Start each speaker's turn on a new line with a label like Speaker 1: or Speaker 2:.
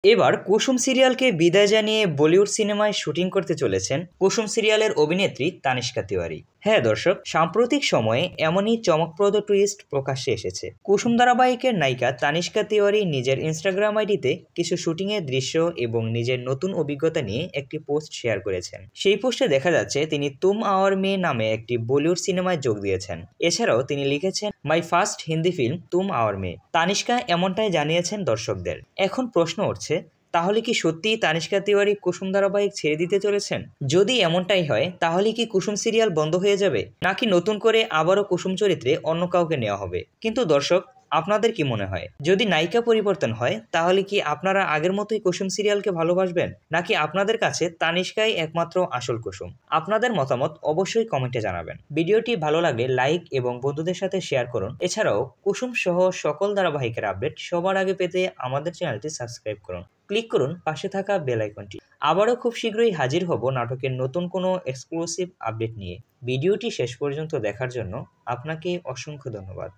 Speaker 1: এবার কুসুম সিরিয়ালকে বিদায় জানিয়ে বলিউড সিনেমায় শুটিং করতে চলেছেন কুসুম সিরিয়ালের অভিনেত্রী তানিষ্কা তিওয়ারি। হ্যাঁ দর্শক, সাম্প্রতিক সময়ে এমনই চমকপ্রদ টুইস্ট প্রকাশ্যে এসেছে। কুসুম ধারাবাহিকের নায়িকা তানিষ্কা তিওয়ারি নিজের ইনস্টাগ্রাম আইডিতে কিছু শুটিংয়ের দৃশ্য এবং নিজের নতুন অভিজ্ঞতা নিয়ে একটি পোস্ট শেয়ার করেছেন। সেই পোস্টে দেখা যাচ্ছে তিনি তুম আওয়ার মে নামে একটি বলিউড সিনেমায় যোগ দিয়েছেন। এছাড়াও তিনি লিখেছেন, মাই ফার্স্ট হিন্দি ফিল্ম তুম আওয়ার মে। তানিষ্কা এমনটাই জানিয়েছেন দর্শকদের। এখন প্রশ্ন উঠছে, তাহলে কি সত্যিই তানিষ্কা তিওয়ারি কুসুম ধারাবাহিক ছেড়ে দিতে চলেছেন? যদি এমনটাই হয় তাহলে কি কুসুম সিরিয়াল বন্ধ হয়ে যাবে, নাকি নতুন করে আবারও কুসুম চরিত্রে অন্য কাউকে নেওয়া হবে? কিন্তু দর্শক, আপনাদের কি মনে হয়, যদি নায়িকা পরিবর্তন হয় তাহলে কি আপনারা আগের মতোই কুসুম সিরিয়ালকে ভালোবাসবেন, নাকি আপনাদের কাছে তানিষ্কাই একমাত্র আসল কুসুম? আপনাদের মতামত অবশ্যই কমেন্টে জানাবেন। ভিডিওটি ভালো লাগলে লাইক এবং বন্ধুদের সাথে শেয়ার করুন। এছাড়াও কুসুম সহ সকল ধারাবাহিকের আপডেট সবার আগে পেতে আমাদের চ্যানেলটি সাবস্ক্রাইব করুন। ক্লিক করুন পাশে থাকা বেল আইকনটি। আবারও খুব শীঘ্রই হাজির হব নাটকের নতুন কোনো এক্সক্লুসিভ আপডেট নিয়ে। ভিডিওটি শেষ পর্যন্ত দেখার জন্য আপনাকে অসংখ্য ধন্যবাদ।